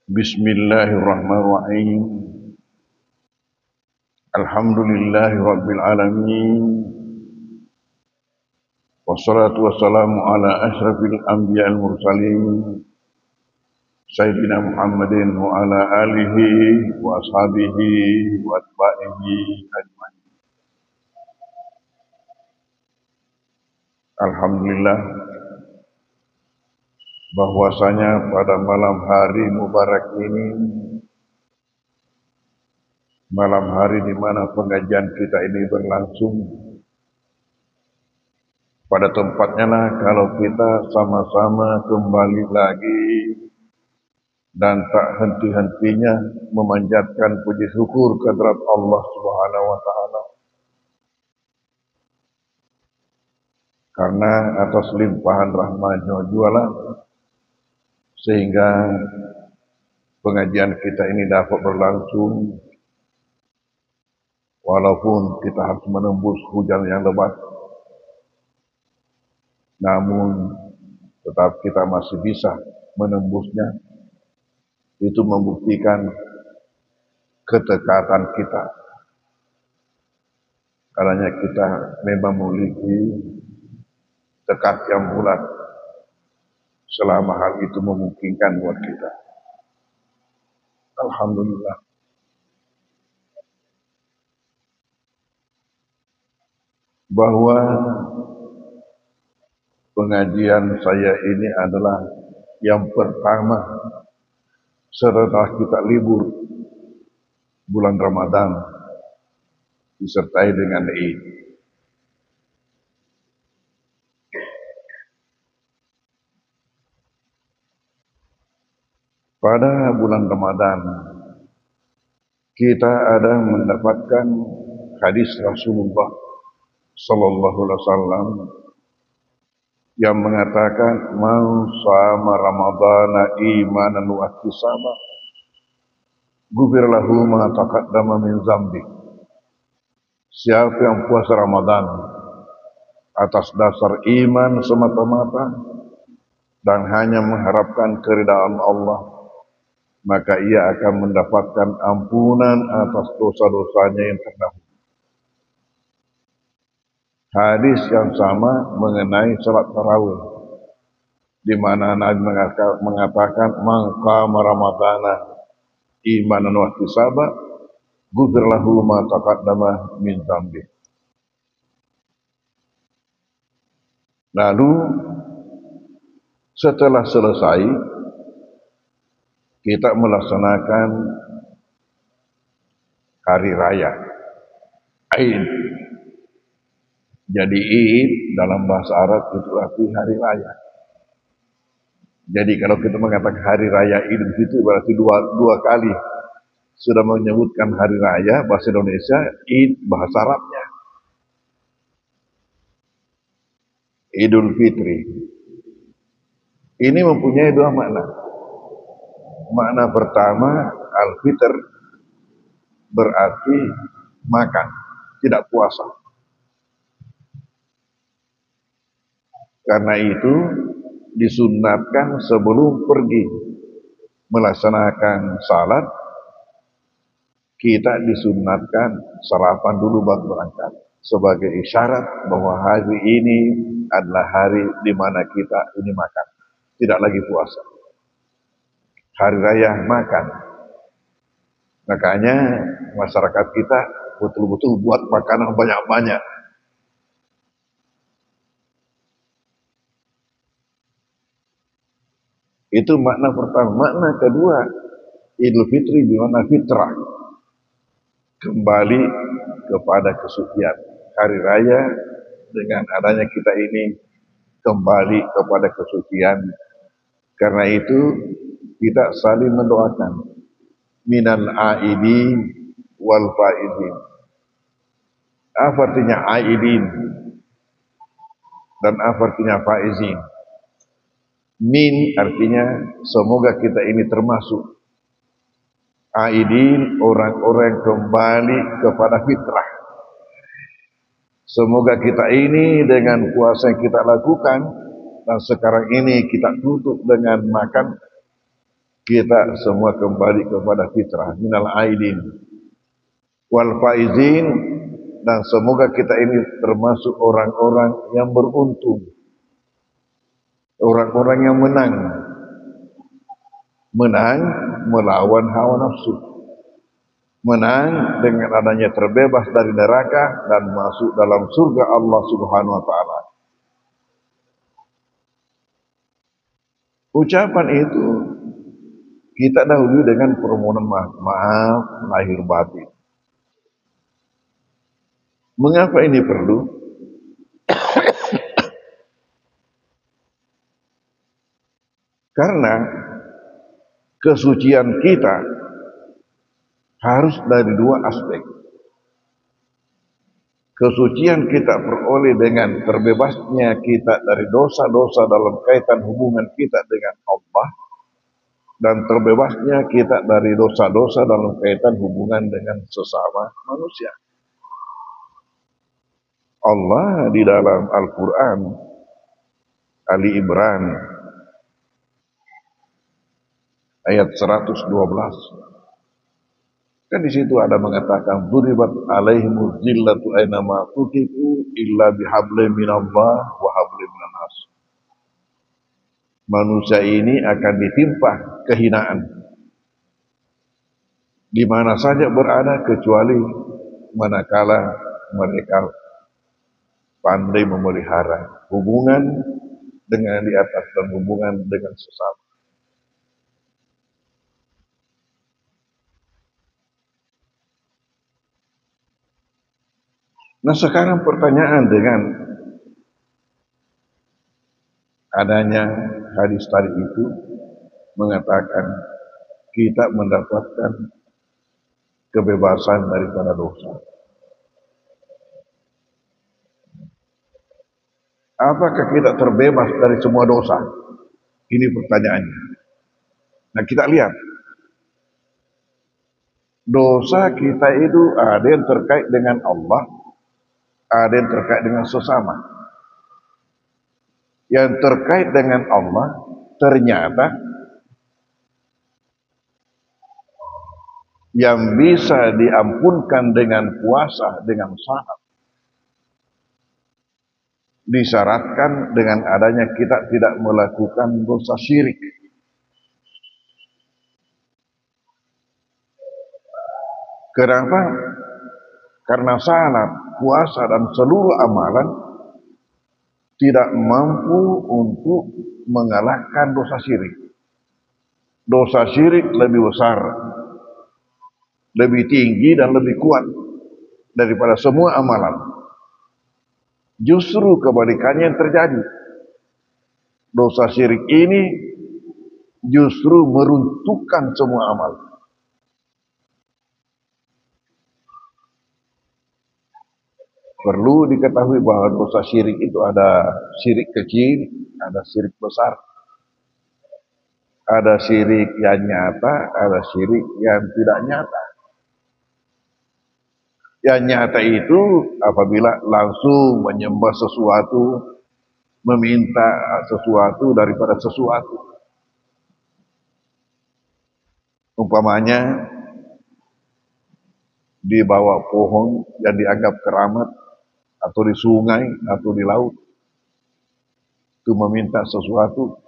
Bismillahirrahmanirrahim. Alhamdulillahi rabbil alamin. Wassalatu wassalamu ala asyrafil anbiya'il mursalin Sayyidina Muhammadin wa ala alihi wa ashabihi wa atba'ihi ajma'in. Alhamdulillah bahwasanya pada malam hari mubarak ini, malam hari di mana pengajian kita ini berlangsung, pada tempatnya lah kalau kita sama-sama kembali lagi dan tak henti-hentinya memanjatkan puji syukur kehadrat Allah Subhanahu wa taala. Karena atas limpahan rahmat-Nya jualan sehingga pengajian kita ini dapat berlangsung walaupun kita harus menembus hujan yang lebat. Namun tetap kita masih bisa menembusnya. Itu membuktikan ketekatan kita. Karena kita memang memiliki tekad yang bulat selama hal itu memungkinkan buat kita. Alhamdulillah. Bahwa pengajian saya ini adalah yang pertama setelah kita libur bulan Ramadan disertai dengan Id. Pada bulan Ramadan kita ada mendapatkan hadis Rasulullah sallallahu alaihi wasallam yang mengatakan man shama ramadhana imanan wa ihtisaban ghufira lahu ma taqaddama min dzambi. Siapa yang puasa Ramadan atas dasar iman semata-mata dan hanya mengharapkan keridhaan Allah, maka ia akan mendapatkan ampunan atas dosa-dosanya yang terdahulu. Hadis yang sama mengenai salat tarawih, di mana Nabi mengatakan man qama ramadhana imanan wa ihtisaban ghufira lahu ma taqaddama min dzambi. Lalu setelah selesai kita melaksanakan hari raya Id. Jadi Id dalam bahasa Arab itu arti hari raya. Jadi kalau kita mengatakan hari raya Idul Fitri berarti dua kali sudah menyebutkan hari raya bahasa Indonesia, Id bahasa Arabnya. Idul Fitri ini mempunyai dua makna. Makna pertama, al-fitr berarti makan, tidak puasa. Karena itu disunatkan sebelum pergi melaksanakan salat, kita disunatkan sarapan dulu baru berangkat sebagai isyarat bahwa hari ini adalah hari di mana kita ini makan, tidak lagi puasa. Hari raya makan. Makanya masyarakat kita betul-betul buat makanan banyak-banyak. Itu makna pertama. Makna kedua, Idul Fitri di mana fitrah, kembali kepada kesucian. Hari raya dengan adanya kita ini kembali kepada kesucian. Karena itu kita saling mendoakan minal aidin wal faizin. Apa artinya aidin dan apa artinya faizin? Min artinya semoga kita ini termasuk. Aidin orang-orang kembali kepada fitrah. Semoga kita ini dengan puasa yang kita lakukan dan sekarang ini kita tutup dengan makan, kita semua kembali kepada fitrah, minal aidin wal faizin, dan semoga kita ini termasuk orang-orang yang beruntung, orang-orang yang menang melawan hawa nafsu, menang dengan adanya terbebas dari neraka dan masuk dalam surga Allah Subhanahu wa taala. Ucapan itu kita dahului dengan permohonan maaf lahir batin. Mengapa ini perlu? Karena kesucian kita harus dari dua aspek. Kesucian kita peroleh dengan terbebasnya kita dari dosa-dosa dalam kaitan hubungan kita dengan Allah, dan terbebasnya kita dari dosa-dosa dalam kaitan hubungan dengan sesama manusia. Allah di dalam Al-Quran Ali Imran ayat 112, kan di situ ada mengatakan duribat alaihimuz zillatu ainama tuqifu illa bihablin minallah wa hablin minan nas. Manusia ini akan ditimpa kehinaan di mana saja berada, kecuali manakala mereka pandai memelihara hubungan dengan di atas dan hubungan dengan sesama. Nah, sekarang pertanyaan dengan adanya hadis tadi itu mengatakan kita mendapatkan kebebasan daripada dosa. Apakah kita terbebas dari semua dosa? Ini pertanyaannya. Nah, kita lihat. Dosa kita itu ada yang terkait dengan Allah, ada yang terkait dengan sesama. Yang terkait dengan Allah ternyata yang bisa diampunkan dengan puasa, dengan salat, disyaratkan dengan adanya kita tidak melakukan dosa syirik. Kenapa? Karena salat, puasa, dan seluruh amalan tidak mampu untuk mengalahkan dosa syirik. Dosa syirik lebih besar, lebih tinggi, dan lebih kuat daripada semua amalan. Justru kebalikannya yang terjadi. Dosa syirik ini justru meruntuhkan semua amal. Perlu diketahui bahwa dosa syirik itu ada syirik kecil, ada syirik besar. Ada syirik yang nyata, ada syirik yang tidak nyata. Yang nyata itu apabila langsung menyembah sesuatu, meminta sesuatu daripada sesuatu. Umpamanya di bawah pohon yang dianggap keramat, atau di sungai, atau di laut, itu meminta sesuatu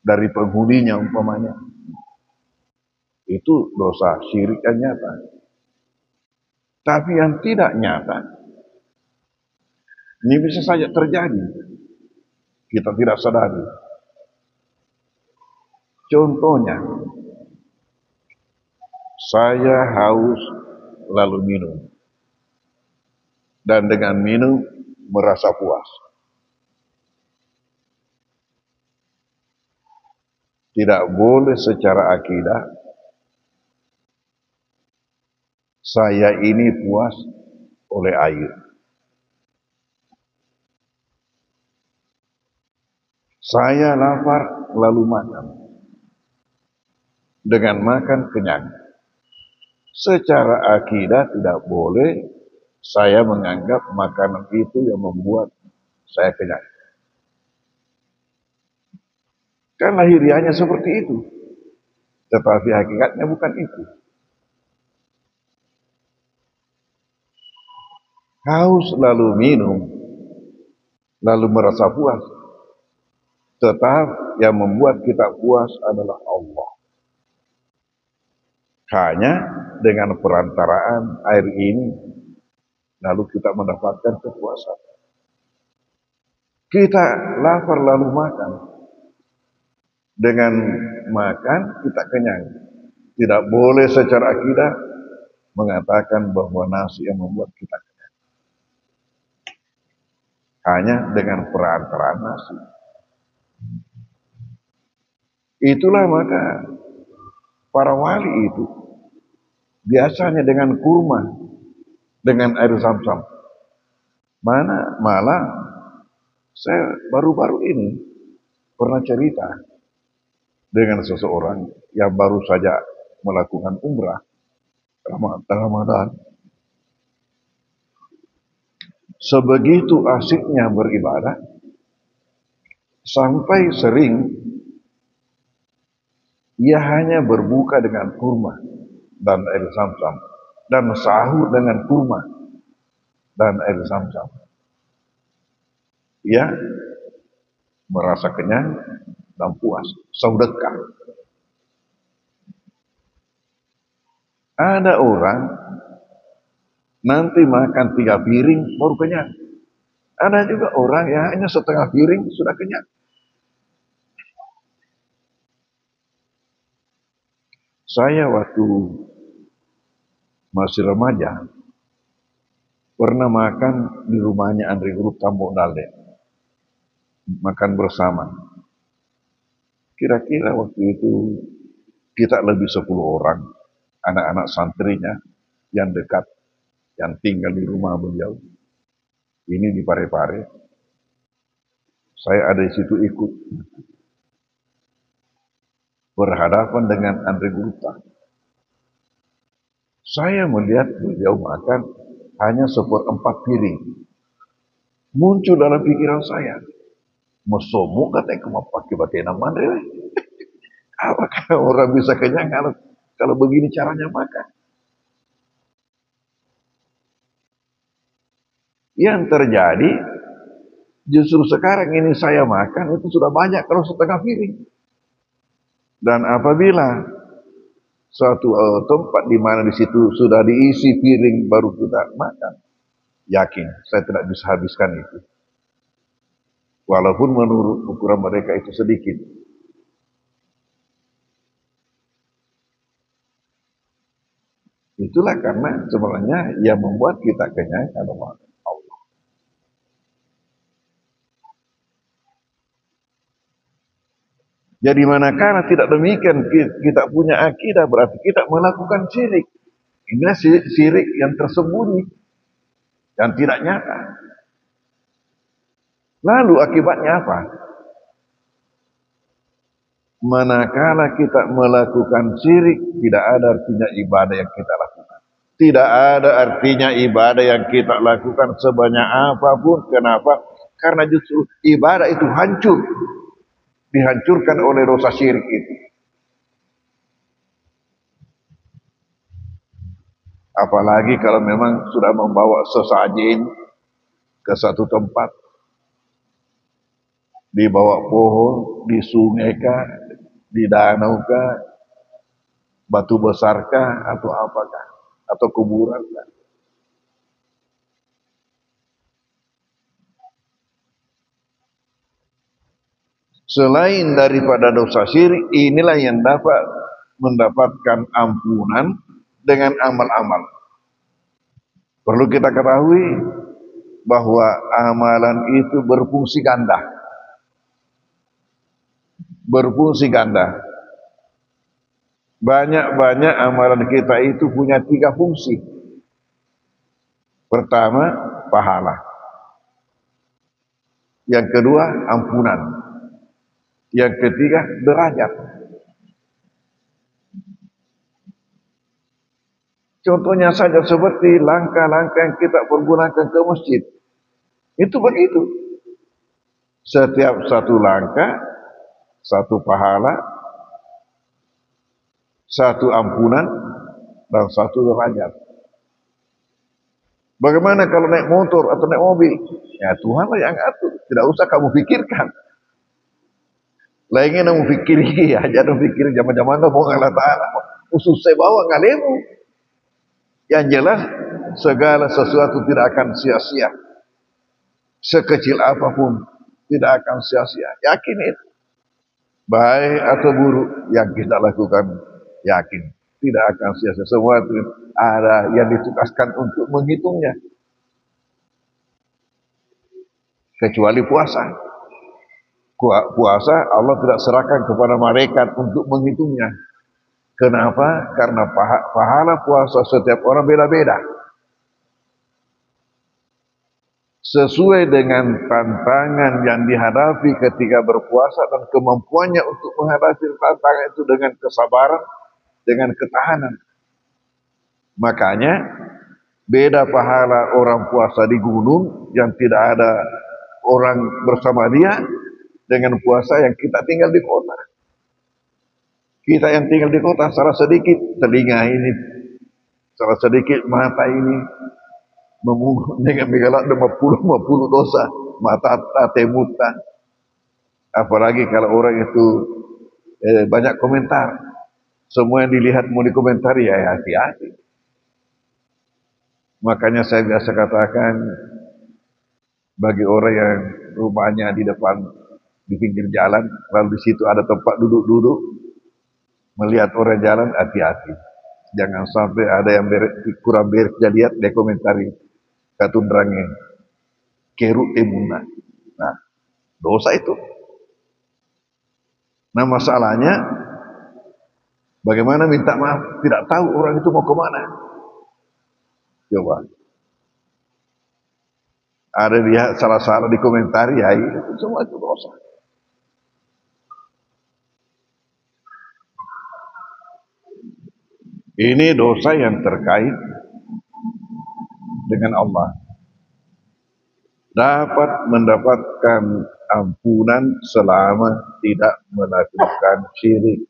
dari penghuninya umpamanya. Itu dosa syirik yang nyata. Tapi yang tidak nyata, ini bisa saja terjadi, kita tidak sadari. Contohnya, saya haus lalu minum, dan dengan minum merasa puas. Tidak boleh secara akidah saya ini puas oleh air. Saya lapar lalu makan. Dengan makan kenyang. Secara akidah tidak boleh Saya menganggap makanan itu yang membuat saya kenyang. Kan lahiriahnya seperti itu, tetapi hakikatnya bukan itu. Haus lalu minum, lalu merasa puas. Tetap yang membuat kita puas adalah Allah. Hanya dengan perantaraan air ini, lalu kita mendapatkan kepuasan. Kita lapar lalu makan. Dengan makan kita kenyang. Tidak boleh secara akidah mengatakan bahwa nasi yang membuat kita kenyang. Hanya dengan perantaraan nasi. Itulah maka para wali itu biasanya dengan kurma, dengan air zam-zam. Malah saya baru-baru ini pernah cerita dengan seseorang yang baru saja melakukan umrah Ramadan. Sebegitu asiknya beribadah, sampai sering ia hanya berbuka dengan kurma dan air zam-zam, dan sahur dengan kurma dan air zam-zam. Ia merasa kenyang dan puas, sedekah. Ada orang nanti makan 3 piring baru kenyang. Ada juga orang yang hanya setengah piring sudah kenyang. Saya waktu masih remaja pernah makan di rumahnya Andri Group Tambok Dalde. Makan bersama. Kira-kira waktu itu kita lebih 10 orang, anak-anak santrinya yang dekat, yang tinggal di rumah beliau. Ini di Parepare. Saya ada di situ ikut. Berhadapan dengan Andri Gupta. Saya melihat beliau makan hanya 1/4 piring. Muncul dalam pikiran saya, mesomu katanya kemau pakai batena mandre. Apakah orang bisa kenyang kalau begini caranya makan? Yang terjadi justru sekarang ini saya makan itu sudah banyak kalau setengah piring. Dan apabila suatu tempat di mana di situ sudah diisi piring baru kita makan, yakin saya tidak bisa habiskan itu. Walaupun menurut ukuran mereka itu sedikit. Itulah karena sebenarnya yang membuat kita kenyang adalah Allah. Jadi manakala tidak demikian kita punya akidah, berarti kita melakukan syirik. Inilah syirik yang tersembunyi dan tidak nyata. Lalu akibatnya apa? Manakala kita melakukan syirik, tidak ada artinya ibadah yang kita lakukan. Tidak ada artinya ibadah yang kita lakukan sebanyak apapun. Kenapa? Karena justru ibadah itu hancur. Dihancurkan oleh dosa syirik itu. Apalagi kalau memang sudah membawa sesajen ke satu tempat, di bawah pohon, di sungai kah, di danau kah, batu besar kah, atau apakah, atau kuburan kah. Selain daripada dosa syirik, inilah yang dapat mendapatkan ampunan dengan amal-amal. Perlu kita ketahui bahwa amalan itu berfungsi ganda. Berfungsi ganda. Banyak-banyak amalan kita itu punya 3 fungsi. Pertama, pahala. Yang kedua, ampunan. Yang ketiga, derajat. Contohnya saja seperti langkah-langkah yang kita pergunakan ke masjid. Itu begitu. Setiap satu langkah, satu pahala, satu ampunan, dan satu derajat. Bagaimana kalau naik motor atau naik mobil? Ya Tuhanlah yang atur. Tidak usah kamu pikirkan. Lainnya kamu pikir ya, jangan pikir zaman-zaman mau Allah Ta'ala. Usus saya bawa ngalemu. Yang jelas segala sesuatu tidak akan sia-sia. Sekecil apapun tidak akan sia-sia. Yakin itu. Baik atau buruk yang kita lakukan, yakin tidak akan sia-sia. Semua itu ada yang ditugaskan untuk menghitungnya. Kecuali puasa. Puasa Allah tidak serahkan kepada malaikat untuk menghitungnya. Kenapa? Karena pahala puasa setiap orang beda-beda. Sesuai dengan tantangan yang dihadapi ketika berpuasa dan kemampuannya untuk menghadapi tantangan itu dengan kesabaran, dengan ketahanan. Makanya beda pahala orang puasa di gunung yang tidak ada orang bersama dia dengan puasa yang kita tinggal di kota. Kita yang tinggal di kota salah sedikit telinga ini, salah sedikit mata ini dengan megalak 50 dosa, mata temuta. Apalagi kalau orang itu banyak komentar, semua yang dilihat mau dikomentari, ya hati-hati. Makanya saya biasa katakan, bagi orang yang rumahnya di depan di pinggir jalan, lalu di situ ada tempat duduk-duduk, melihat orang jalan, hati-hati. Jangan sampai ada yang kurang beres dia lihat, dia komentari katundrangnya keruk temuna. Nah, dosa itu. Nah, masalahnya bagaimana minta maaf, tidak tahu orang itu mau kemana. Coba. Ada dia salah-salah di komentari, ya itu semua itu dosa. Ini dosa yang terkait dengan Allah. Dapat mendapatkan ampunan selama tidak melakukan syirik.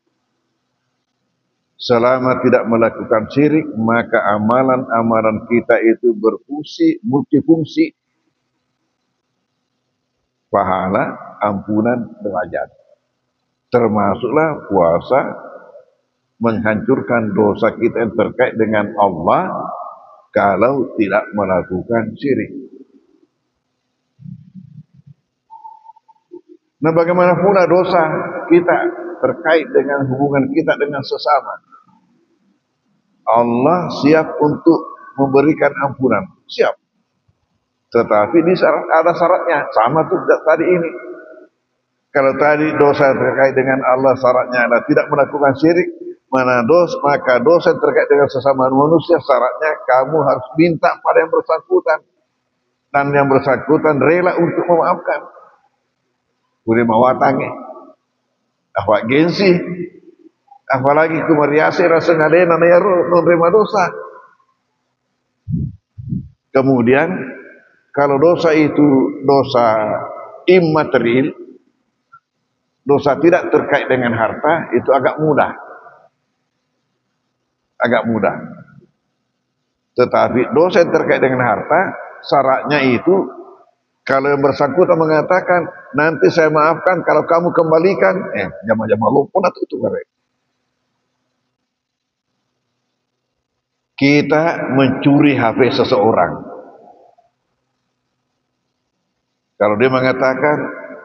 Selama tidak melakukan syirik, maka amalan-amalan kita itu berfungsi, multifungsi. Pahala, ampunan, derajat. Termasuklah puasa menghancurkan dosa kita yang terkait dengan Allah kalau tidak melakukan syirik. Nah, bagaimana pula dosa kita terkait dengan hubungan kita dengan sesama? Allah siap untuk memberikan ampunan, siap. Tetapi di syarat, ada syaratnya, sama tuh tadi ini. Kalau tadi dosa terkait dengan Allah syaratnya adalah tidak melakukan syirik, maka dosa terkait dengan sesama manusia syaratnya kamu harus minta pada yang bersangkutan, dan yang bersangkutan rela untuk memaafkan. Boleh mawatange, awak gengsi, apalagi kumariasi rasa ngalena na yaro menerima dosa. Kemudian kalau dosa itu dosa immaterial, dosa tidak terkait dengan harta, itu agak mudah. Agak mudah. Tetapi dosa yang terkait dengan harta, syaratnya itu kalau yang bersangkutan mengatakan nanti saya maafkan kalau kamu kembalikan, jama-jama lupa itu kare. Kita mencuri HP seseorang. Kalau dia mengatakan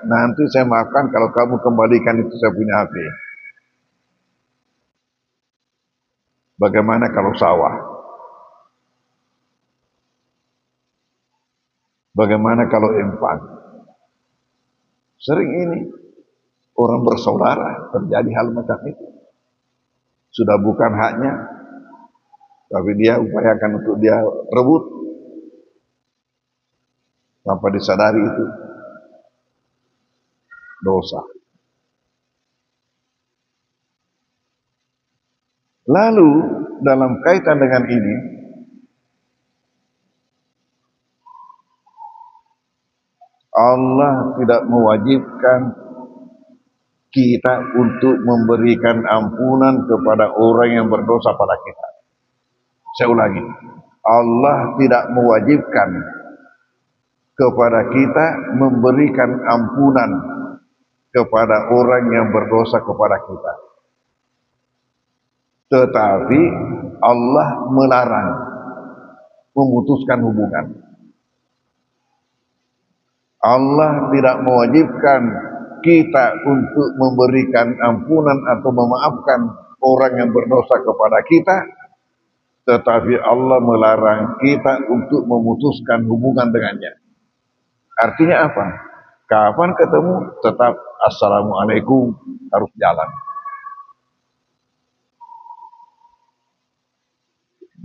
nanti saya maafkan kalau kamu kembalikan itu saya punya HP. Bagaimana kalau sawah? Bagaimana kalau empang? Sering ini orang bersaudara terjadi hal macam itu. Sudah bukan haknya, tapi dia upayakan untuk dia rebut. Tanpa disadari itu dosa. Lalu dalam kaitan dengan ini, Allah tidak mewajibkan kita untuk memberikan ampunan kepada orang yang berdosa pada kita. Saya ulangi, Allah tidak mewajibkan kepada kita memberikan ampunan kepada orang yang berdosa kepada kita. Tetapi Allah melarang memutuskan hubungan. Allah tidak mewajibkan kita untuk memberikan ampunan atau memaafkan orang yang berdosa kepada kita, tetapi Allah melarang kita untuk memutuskan hubungan dengannya. Artinya apa? Kapan ketemu tetap assalamualaikum, harus jalan.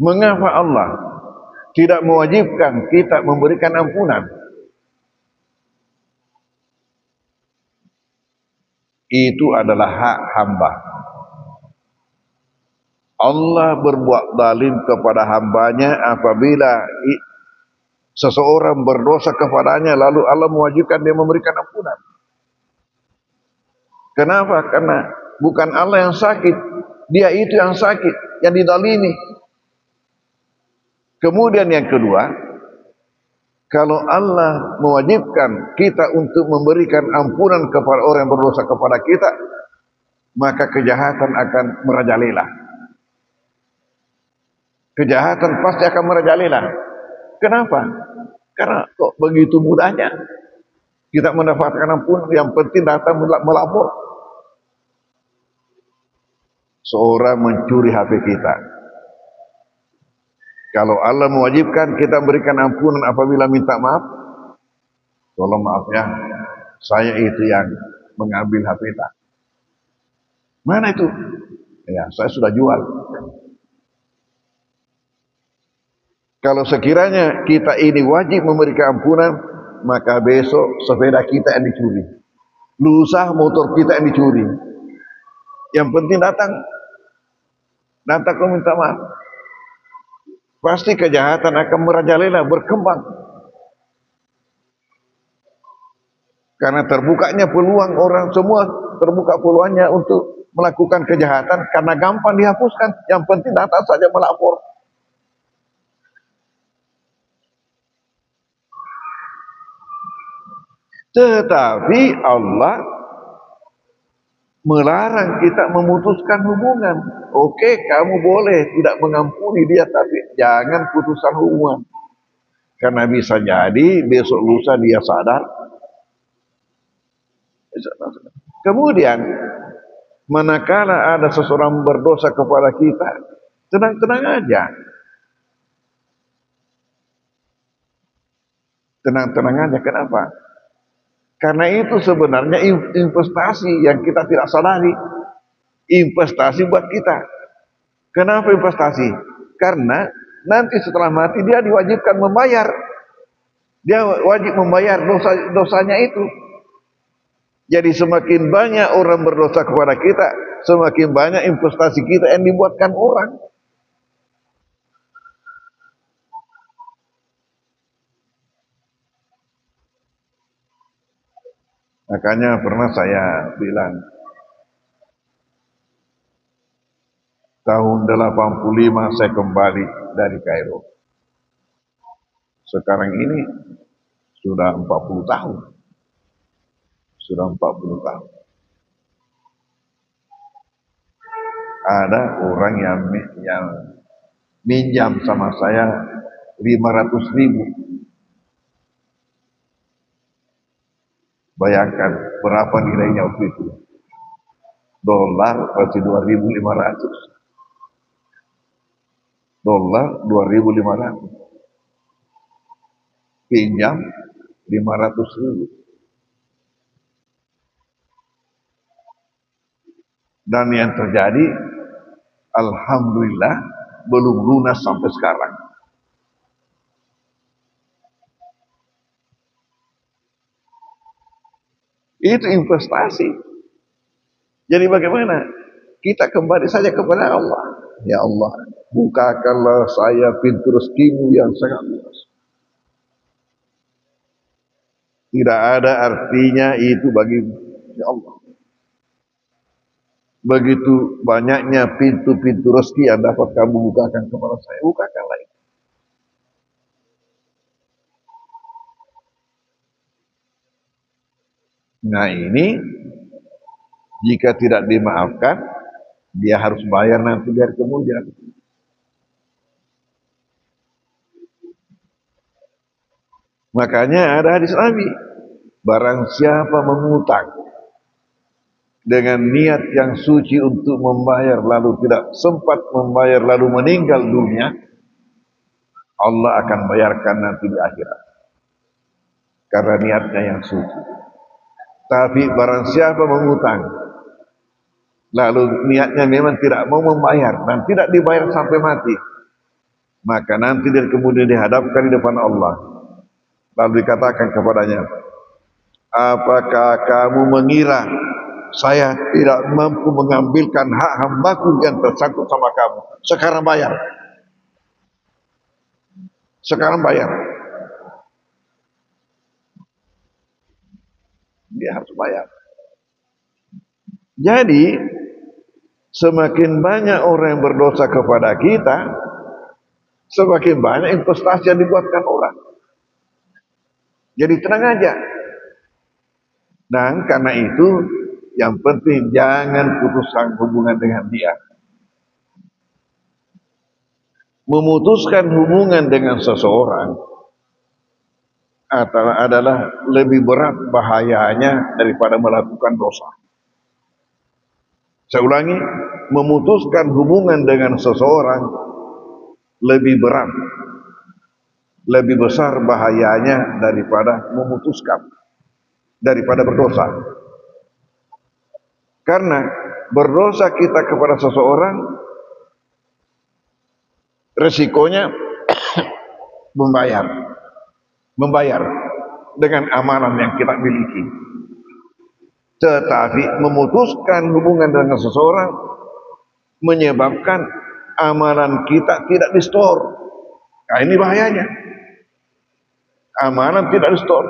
Mengapa Allah tidak mewajibkan kita memberikan ampunan? Itu adalah hak hamba. Allah berbuat zalim kepada hambanya apabila seseorang berdosa kepadanya, lalu Allah mewajibkan dia memberikan ampunan. Kenapa? Karena bukan Allah yang sakit, dia itu yang sakit, yang dizalimi. Kemudian yang kedua, kalau Allah mewajibkan kita untuk memberikan ampunan kepada orang yang berdosa kepada kita, maka kejahatan akan merajalela. Kejahatan pasti akan merajalela. Kenapa? Karena kok begitu mudahnya kita mendapatkan ampunan, yang penting datang melapor. Seorang mencuri HP kita, kalau Allah mewajibkan kita berikan ampunan apabila minta maaf, tolong maaf ya, saya itu yang mengambil HP kita. Mana itu? Ya, saya sudah jual. Kalau sekiranya kita ini wajib memberikan ampunan, maka besok sepeda kita yang dicuri, lusa motor kita yang dicuri. Yang penting datang kau minta maaf. Pasti kejahatan akan merajalela, berkembang. Karena terbukanya peluang, orang semua terbuka peluangnya untuk melakukan kejahatan, karena gampang dihapuskan. Yang penting datang saja melapor. Tetapi Allah melarang kita memutuskan hubungan. Oke, kamu boleh tidak mengampuni dia, tapi jangan putuskan hubungan. Karena bisa jadi besok lusa dia sadar. Kemudian, manakala ada seseorang berdosa kepada kita, tenang-tenang aja. Tenang-tenang aja, kenapa? Karena itu sebenarnya investasi yang kita tidak sadari. Investasi buat kita. Kenapa investasi? Karena nanti setelah mati dia diwajibkan membayar. Dia wajib membayar dosanya itu. Jadi semakin banyak orang berdosa kepada kita, semakin banyak investasi kita yang dibuatkan orang. Makanya pernah saya bilang, tahun 85 saya kembali dari Kairo. Sekarang ini sudah 40 tahun. Sudah 40 tahun. Ada orang yang minjam sama saya 500.000. Bayangkan berapa nilainya waktu itu. Dolar berarti 2.500. Dolar 2.500. Pinjam 500.000. Dan yang terjadi, alhamdulillah, belum lunas sampai sekarang. Itu investasi. Jadi bagaimana? Kita kembali saja kepada Allah. Ya Allah, bukakanlah saya pintu rezekimu yang sangat luas. Tidak ada artinya itu bagi ya Allah. Begitu banyaknya pintu-pintu rezeki yang dapat kamu bukakan kepada saya, bukakanlah itu. Nah ini, jika tidak dimaafkan, dia harus bayar nanti dari kemudian. Makanya ada hadis Nabi, barang siapa mengutang dengan niat yang suci untuk membayar lalu tidak sempat membayar lalu meninggal dunia, Allah akan bayarkan nanti di akhirat karena niatnya yang suci. Tapi barang siapa mengutang lalu niatnya memang tidak mau membayar dan tidak dibayar sampai mati, maka nanti dia kemudian dihadapkan di depan Allah, lalu dikatakan kepadanya, apakah kamu mengira saya tidak mampu mengambilkan hak hambaku yang tersangkut sama kamu? Sekarang bayar. Sekarang bayar. Dia harus bayar. Jadi semakin banyak orang yang berdosa kepada kita, semakin banyak investasi yang dibuatkan orang. Jadi tenang aja. Dan karena itu yang penting jangan putuskan hubungan dengan dia. Memutuskan hubungan dengan seseorang adalah lebih berat bahayanya daripada melakukan dosa. Saya ulangi, memutuskan hubungan dengan seseorang lebih berat, lebih besar bahayanya daripada memutuskan, daripada berdosa. Karena berdosa kita kepada seseorang, resikonya membayar dengan amalan yang kita miliki. Tetapi memutuskan hubungan dengan seseorang menyebabkan amalan kita tidak di-store. Nah ini bahayanya. Amalan tidak di-store.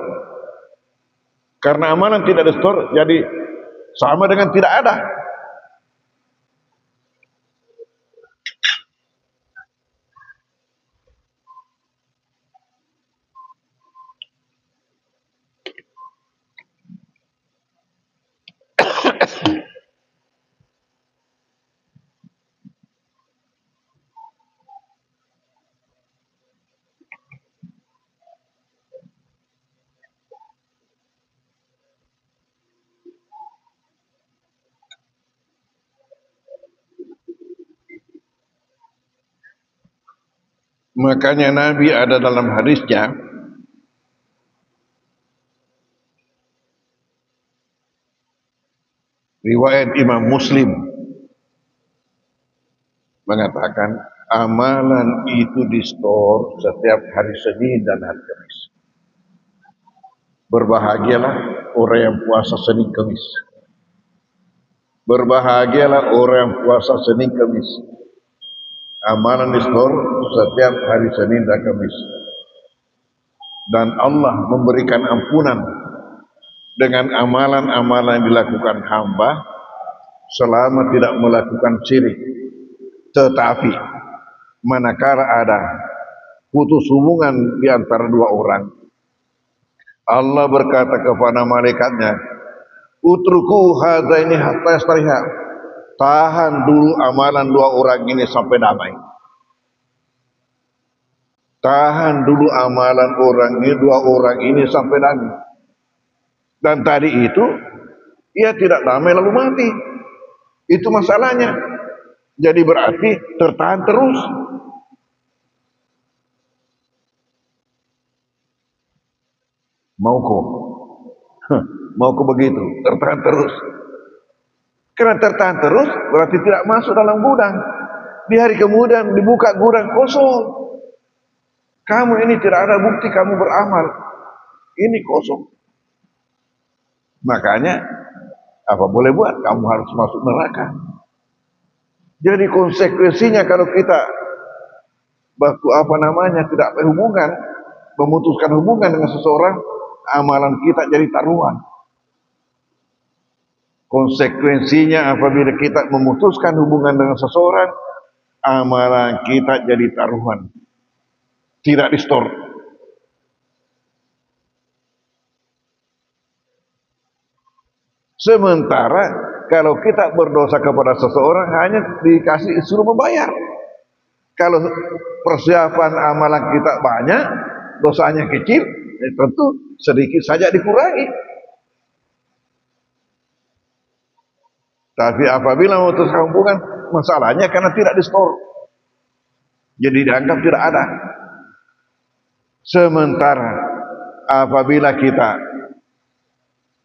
Karena amalan tidak di-store, jadi sama dengan tidak ada. Makanya Nabi ada dalam hadisnya, riwayat Imam Muslim, mengatakan amalan itu di-store setiap hari Senin dan hari Kamis. Berbahagialah orang yang puasa Senin Kamis. Berbahagialah orang yang puasa Senin Kamis. Amalan di-store setiap hari Senin dan Kamis. Dan Allah memberikan ampunan dengan amalan-amalan yang dilakukan hamba selama tidak melakukan syirik. Tetapi manakala ada putus hubungan di antara dua orang, Allah berkata kepada malaikatnya, utruku hadaini hatta yastariha. Tahan dulu amalan dua orang ini sampai damai. Tahan dulu amalan dua orang ini sampai damai. Dan tadi itu ia tidak damai lalu mati. Itu masalahnya. Jadi berarti tertahan terus. Mauku begitu, tertahan terus. Karena tertahan terus berarti tidak masuk dalam gudang. Di hari kemudian dibuka gudang kosong. Kamu ini tidak ada bukti kamu beramal. Ini kosong. Makanya apa boleh buat, kamu harus masuk neraka. Jadi konsekuensinya kalau kita waktu tidak berhubungan, memutuskan hubungan dengan seseorang, amalan kita jadi taruhan. Konsekuensinya apabila kita memutuskan hubungan dengan seseorang, amalan kita jadi taruhan, tidak di-store. Sementara kalau kita berdosa kepada seseorang hanya dikasih suruh membayar. Kalau persiapan amalan kita banyak, dosanya kecil, tentu sedikit saja dikurangi. Tapi apabila memutuskan hubungan, masalahnya karena tidak di-store, jadi dianggap tidak ada. Sementara apabila kita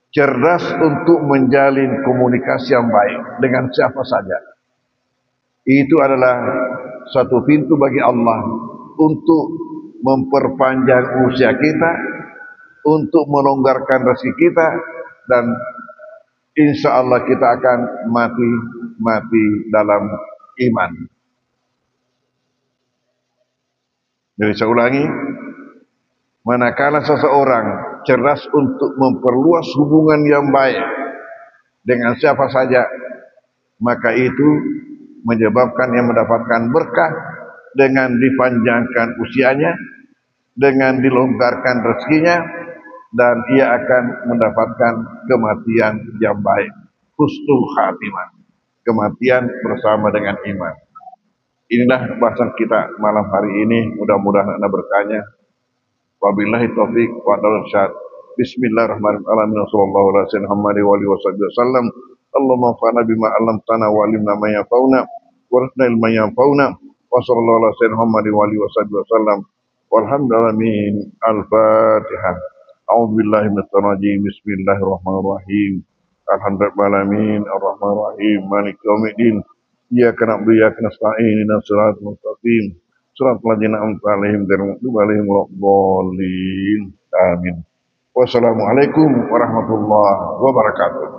cerdas untuk menjalin komunikasi yang baik dengan siapa saja, itu adalah satu pintu bagi Allah untuk memperpanjang usia kita, untuk melonggarkan rezeki kita, dan insya Allah kita akan mati dalam iman. Jadi saya ulangi, manakala seseorang cerdas untuk memperluas hubungan yang baik dengan siapa saja, maka itu menyebabkan ia mendapatkan berkah dengan dipanjangkan usianya, dengan dilonggarkan rezekinya, dan ia akan mendapatkan kematian yang baik, husnul khatimah, kematian bersama dengan iman. Inilah bahasan kita malam hari ini, mudah-mudahan Anda berkanya. Wabillahi taufiq wa hidayah. Bismillahirrahmanirrahim. Sallallahu alaihi wasallam. Allahumma fa'na bima 'allamtana wa 'allimna ma yanfa'una warzuqna ilman yanfa'una. Wa sallallahu alaihi wasallam. Walhamdulillahi al-Fatihah. A'udzu billahi minasy rajim. Bismillahirrahmanirrahim. Alhamdulillahi arrahmanir rahim. Maliki yaumiddin. Iyyaka na'budu wa iyyaka nasta'in. Ihdinas siratal mustaqim. Shiratal ladzina an'amta 'alaihim ghairil maghdubi 'alaihim waladdallin. Amin. Wassalamualaikum warahmatullahi wabarakatuh.